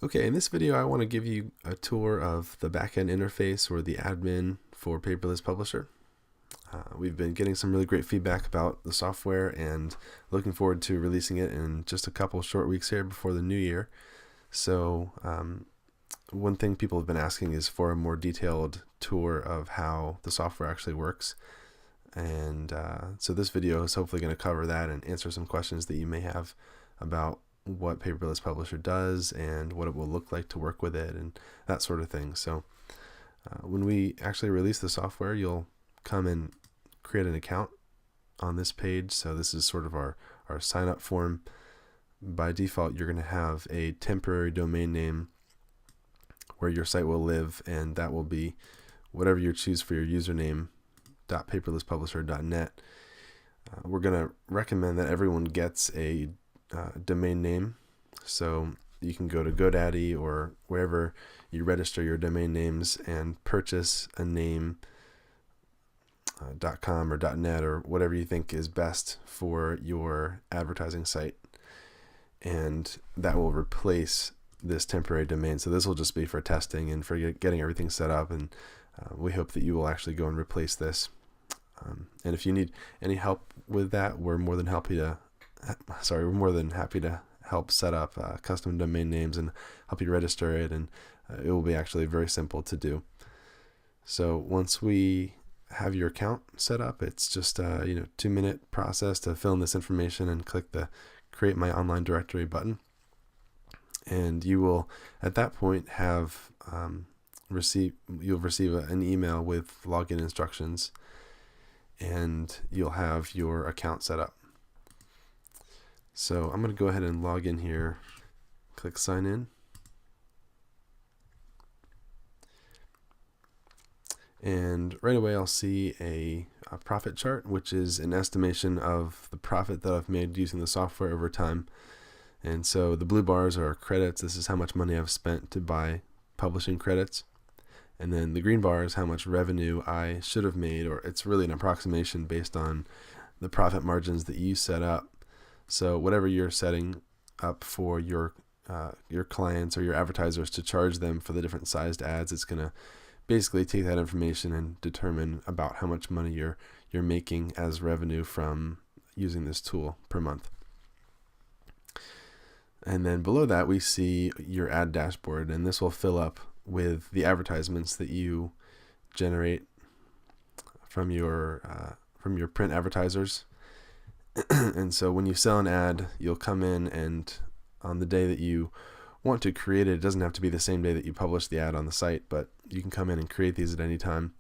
Okay, in this video I want to give you a tour of the backend interface or the admin for Paperless Publisher. We've been getting some really great feedback about the software and looking forward to releasing it in just a couple short weeks here before the new year. So one thing people have been asking is for a more detailed tour of how the software actually works. And so this video is hopefully going to cover that and answer some questions that you may have about what Paperless Publisher does and what it will look like to work with it and that sort of thing. So when we actually release the software, you'll come and create an account on this page. So this is sort of our sign up form. By default, you're going to have a temporary domain name where your site will live, and that will be whatever you choose for your username, .paperlesspublisher.net. We're going to recommend that everyone gets a domain name, so you can go to GoDaddy or wherever you register your domain names and purchase a name, .com or .net or whatever you think is best for your advertising site, and that will replace this temporary domain. So this will just be for testing and for getting everything set up, and we hope that you will actually go and replace this. And if you need any help with that, we're more than happy to help set up custom domain names and help you register it, and it will be actually very simple to do. So once we have your account set up, it's just a 2-minute process to fill in this information and click the Create My Online Directory button, and you will at that point have receive an email with login instructions, and you'll have your account set up. So I'm going to go ahead and log in here, click sign in, and right away I'll see a profit chart, which is an estimation of the profit that I've made using the software over time. And so the blue bars are credits. This is how much money I've spent to buy publishing credits. And then the green bar is how much revenue I should have made, or it's really an approximation based on the profit margins that you set up. So whatever you're setting up for your clients or your advertisers to charge them for the different sized ads, it's going to basically take that information and determine about how much money you're making as revenue from using this tool per month. And then below that we see your ad dashboard, and this will fill up with the advertisements that you generate from your print advertisers. And so when you sell an ad, you'll come in, and on the day that you want to create it, it doesn't have to be the same day that you publish the ad on the site, but you can come in and create these at any time,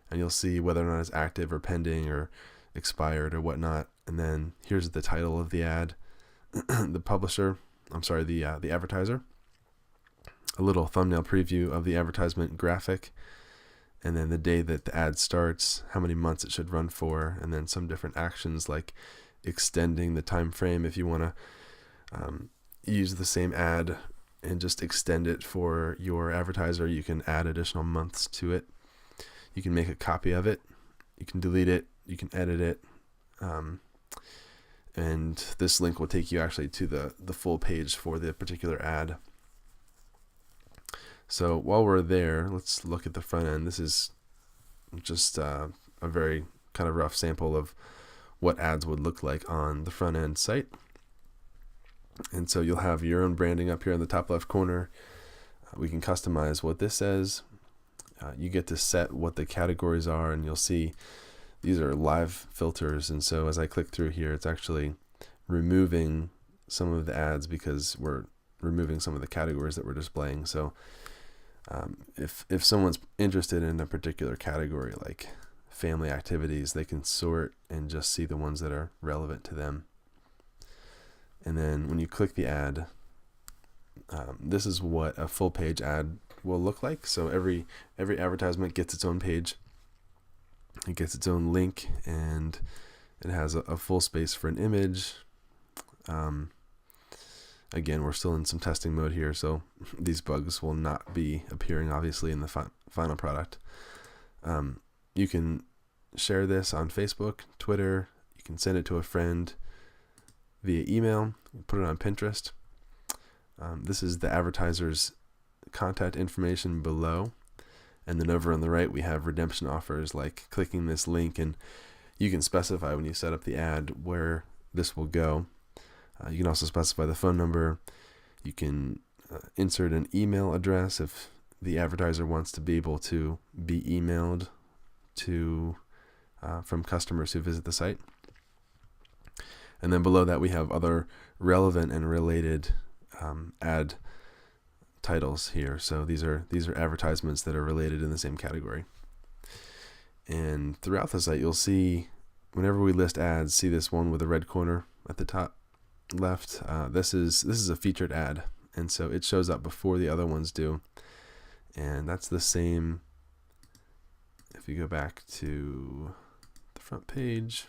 and you'll see whether or not it's active or pending or expired or whatnot. And then here's the title of the ad, the advertiser, a little thumbnail preview of the advertisement graphic, and then the day that the ad starts, how many months it should run for, and then some different actions like extending the time frame. If you want to use the same ad and just extend it for your advertiser, you can add additional months to it. You can make a copy of it, you can delete it, you can edit it, and this link will take you actually to the full page for the particular ad. So while we're there, let's look at the front end. This is just a very kind of rough sample of what ads would look like on the front end site. And so you'll have your own branding up here in the top left corner. We can customize what this says. You get to set what the categories are, and you'll see these are live filters. And so as I click through here, it's actually removing some of the ads because we're removing some of the categories that we're displaying. So if someone's interested in a particular category like family activities, they can sort and just see the ones that are relevant to them. And then when you click the ad, this is what a full page ad will look like. So every advertisement gets its own page. It gets its own link, and it has a full space for an image. Again, we're still in some testing mode here, so these bugs will not be appearing obviously in the final product. You can share this on Facebook, Twitter. You can send it to a friend via email, put it on Pinterest. This is the advertiser's contact information below. And then over on the right, we have redemption offers, like clicking this link, and you can specify when you set up the ad where this will go. You can also specify the phone number. You can insert an email address if the advertiser wants to be able to be emailed to from customers who visit the site. And then below that, we have other relevant and related ad titles here. So these are advertisements that are related in the same category. And throughout the site, you'll see whenever we list ads, see this one with a red corner at the top left. This is a featured ad, and so it shows up before the other ones do. And that's the same if you go back to the front page.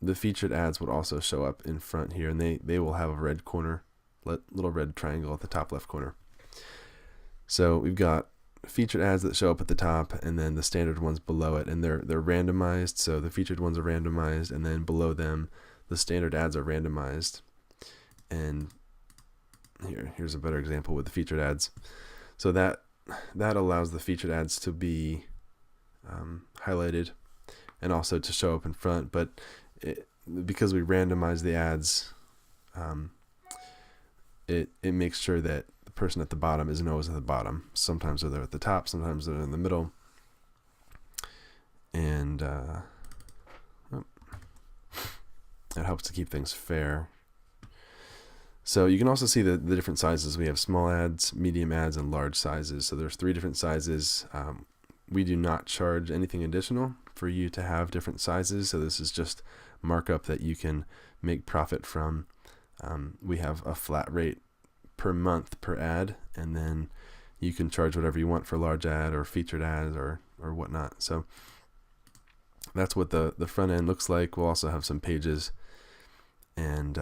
The featured ads would also show up in front here, and they will have a red corner, little red triangle at the top left corner. So we've got featured ads that show up at the top, and then the standard ones below it, and they're randomized. So the featured ones are randomized, and then below them the standard ads are randomized. And here's a better example with the featured ads. So that allows the featured ads to be highlighted and also to show up in front, but because we randomize the ads, it makes sure that the person at the bottom isn't always at the bottom. Sometimes they're at the top, sometimes they're in the middle, and it helps to keep things fair. So you can also see the different sizes. We have small ads, medium ads, and large sizes. So there's 3 different sizes. We do not charge anything additional for you to have different sizes. So this is just markup that you can make profit from. We have a flat rate per month per ad, and then you can charge whatever you want for large ad or featured ads or whatnot. So that's what the front end looks like. We'll also have some pages, and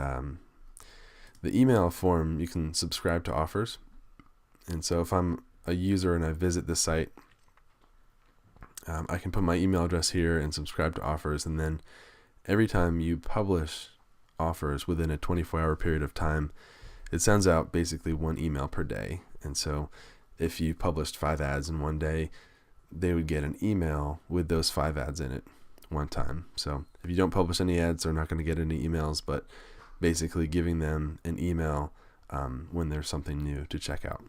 the email form, you can subscribe to offers. And so if I'm a user and I visit the site, I can put my email address here and subscribe to offers, and then every time you publish offers within a 24-hour period of time, it sends out basically 1 email per day. And so if you published 5 ads in one day, they would get an email with those 5 ads in it one time. So if you don't publish any ads, they're not going to get any emails, but basically giving them an email when there's something new to check out.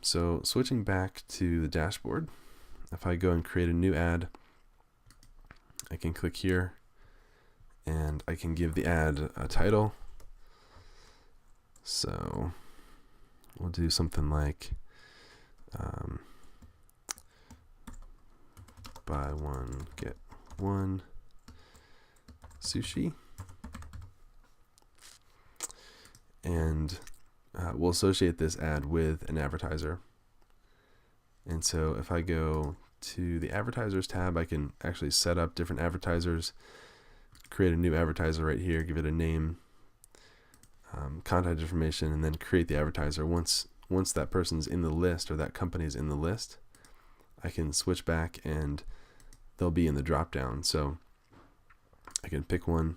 So switching back to the dashboard, if I go and create a new ad, I can click here and I can give the ad a title. So we'll do something like buy one, get one sushi. And we'll associate this ad with an advertiser. And so if I go to the advertisers tab, I can actually set up different advertisers, create a new advertiser right here, give it a name, contact information, and then create the advertiser. Once that person's in the list or that company's in the list, I can switch back and they'll be in the drop down. So I can pick one.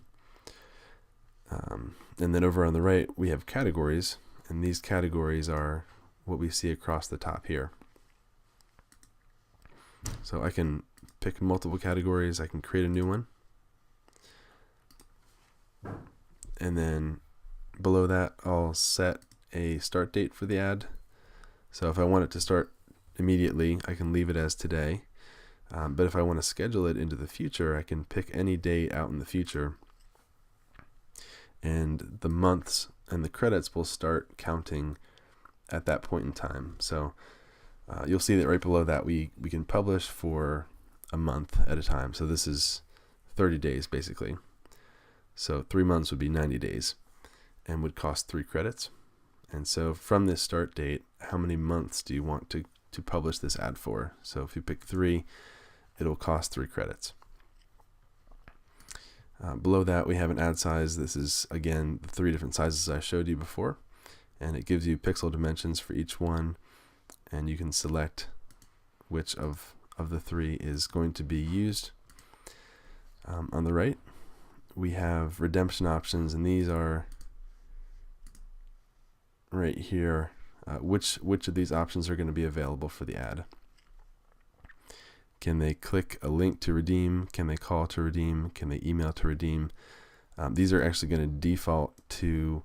And then over on the right, we have categories, and these categories are what we see across the top here. So I can pick multiple categories. I can create a new one. And then below that, I'll set a start date for the ad. So if I want it to start immediately, I can leave it as today. But if I want to schedule it into the future, I can pick any date out in the future. And the months and the credits will start counting at that point in time. So you'll see that right below that we can publish for a month at a time. So this is 30 days basically. So 3 months would be 90 days and would cost 3 credits. And so from this start date, how many months do you want to publish this ad for? So if you pick 3, it'll cost 3 credits. Below that, we have an ad size. This is, again, the 3 different sizes I showed you before. And it gives you pixel dimensions for each one. And you can select which of the 3 is going to be used. On the right, we have redemption options, and these are right here. Which of these options are going to be available for the ad? Can they click a link to redeem? Can they call to redeem? Can they email to redeem? These are actually going to default to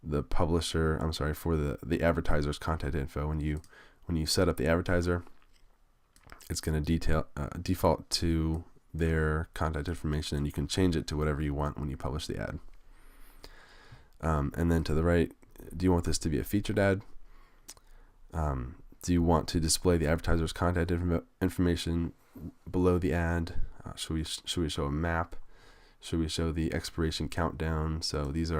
the publisher. I'm sorry, for the advertiser's contact info. When you set up the advertiser, it's going to default to their contact information, and you can change it to whatever you want when you publish the ad. And then to the right, do you want this to be a featured ad? Do you want to display the advertiser's contact information below the ad? Should we show a map? Should we show the expiration countdown? So these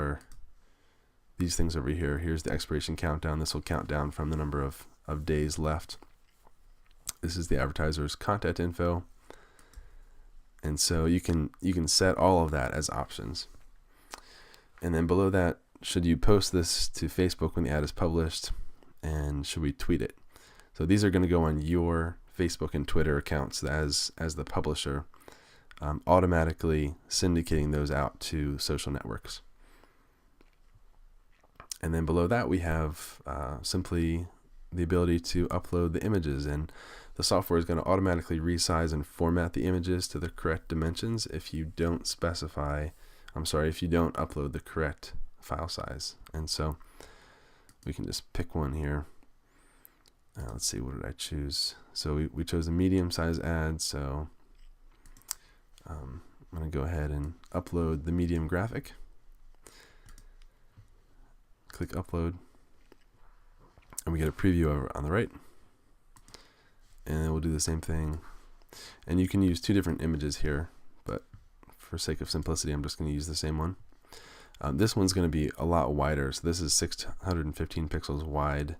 things over here. Here's the expiration countdown. This will count down from the number of days left. This is the advertiser's contact info. And so you can set all of that as options. And then below that, should you post this to Facebook when the ad is published? And should we tweet it? So these are going to go on your Facebook and Twitter accounts as the publisher, automatically syndicating those out to social networks. And then below that, we have simply the ability to upload the images, and the software is going to automatically resize and format the images to the correct dimensions if you don't upload the correct file size. And so we can just pick one here. Let's see, what did I choose? So we chose a medium size ad, so I'm going to go ahead and upload the medium graphic. Click upload, and we get a preview over on the right. And then we'll do the same thing. And you can use two different images here, but for sake of simplicity, I'm just going to use the same one. This one's going to be a lot wider. So this is 615 pixels wide.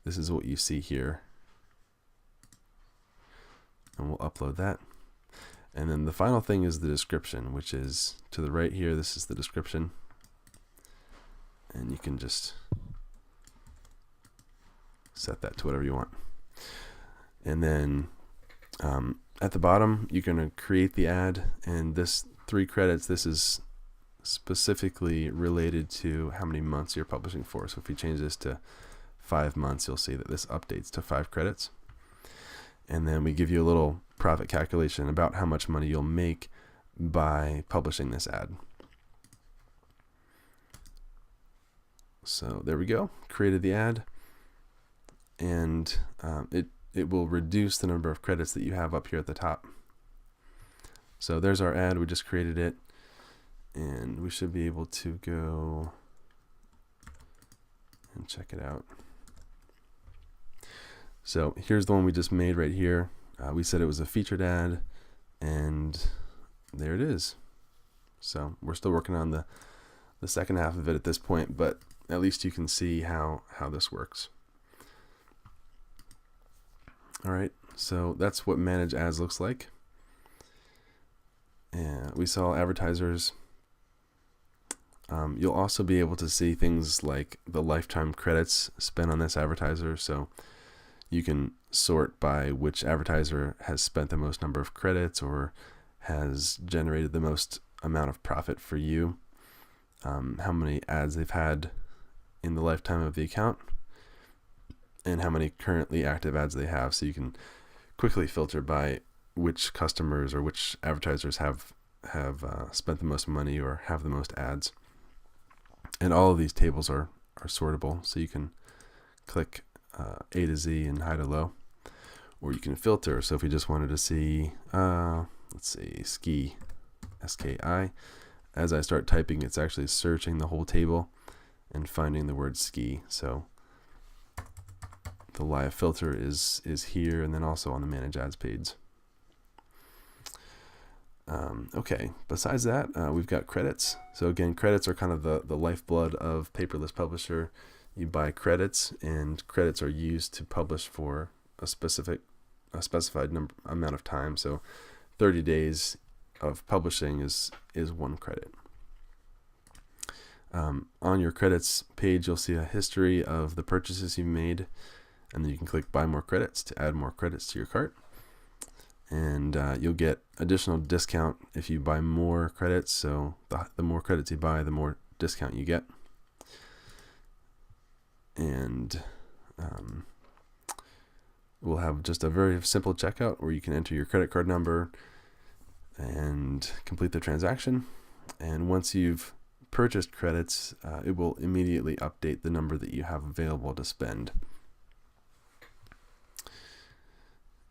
This is what you see here. And we'll upload that. And then the final thing is the description, which is to the right here. This is the description. And you can just set that to whatever you want. And then at the bottom, you're going to create the ad. And this 3 credits, this is specifically related to how many months you're publishing for. So if we change this to 5 months, you'll see that this updates to 5 credits. And then we give you a little profit calculation about how much money you'll make by publishing this ad. So there we go, created the ad, and it will reduce the number of credits that you have up here at the top. So there's our ad, we just created it, and we should be able to go and check it out. So here's the one we just made right here. We said it was a featured ad, and there it is. So we're still working on the second half of it at this point, but at least you can see how this works. All right, so that's what manage ads looks like. And we saw advertisers. You'll also be able to see things like the lifetime credits spent on this advertiser. So you can sort by which advertiser has spent the most number of credits or has generated the most amount of profit for you, how many ads they've had in the lifetime of the account, and how many currently active ads they have. So you can quickly filter by which customers or which advertisers have spent the most money or have the most ads. And all of these tables are sortable, so you can click A to Z and high to low, or you can filter. So if we just wanted to see, let's see, ski, SKI, as I start typing, it's actually searching the whole table and finding the word ski. So the live filter is here, and then also on the manage ads page. Okay, besides that, we've got credits. So again, credits are kind of the lifeblood of Paperless Publisher. You buy credits, and credits are used to publish for a specified amount of time. So 30 days of publishing is 1 credit. On your credits page, you'll see a history of the purchases you've made, and then you can click buy more credits to add more credits to your cart. and you'll get additional discount if you buy more credits. So the more credits you buy, the more discount you get. And we'll have just a very simple checkout where you can enter your credit card number and complete the transaction. And once you've purchased credits, it will immediately update the number that you have available to spend.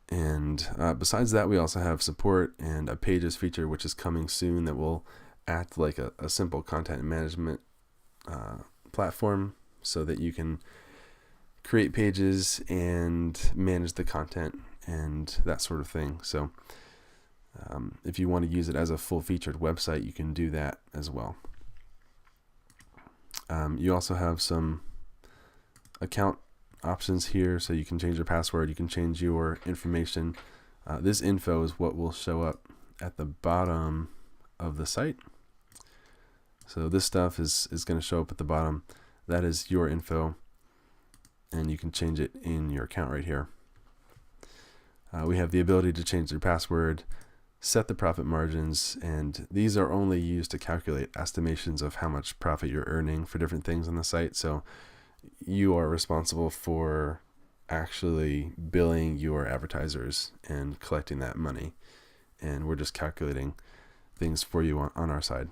And besides that, we also have support and a pages feature, which is coming soon, that will act like a simple content management platform, so that you can create pages and manage the content and that sort of thing. So if you want to use it as a full-featured website, you can do that as well. You also have some account options here, so you can change your password, you can change your information. This info is what will show up at the bottom of the site. So this stuff is going to show up at the bottom. That is your info, and you can change it in your account right here. We have the ability to change your password, set the profit margins, and these are only used to calculate estimations of how much profit you're earning for different things on the site. So you are responsible for actually billing your advertisers and collecting that money, and we're just calculating things for you on our side.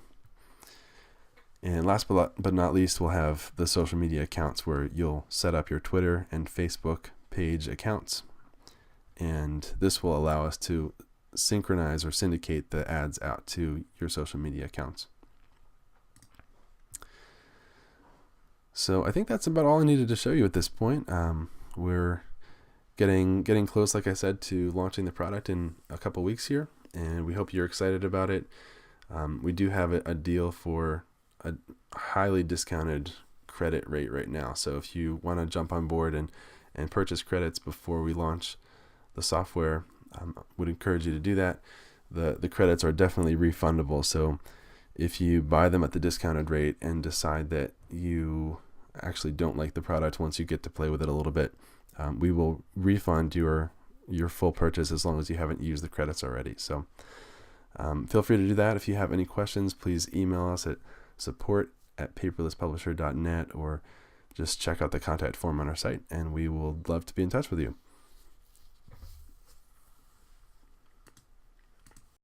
And last but not least, we'll have the social media accounts, where you'll set up your Twitter and Facebook page accounts, and this will allow us to synchronize or syndicate the ads out to your social media accounts. So I think that's about all I needed to show you at this point. We're getting close, like I said, to launching the product in a couple weeks here, and we hope you're excited about it. We do have a deal for a highly discounted credit rate right now. So if you want to jump on board and purchase credits before we launch the software, would encourage you to do that. The credits are definitely refundable. So if you buy them at the discounted rate and decide that you actually don't like the product once you get to play with it a little bit, we will refund your full purchase as long as you haven't used the credits already. So feel free to do that. If you have any questions, please email us at support@paperlesspublisher.net, or just check out the contact form on our site, and we will love to be in touch with you.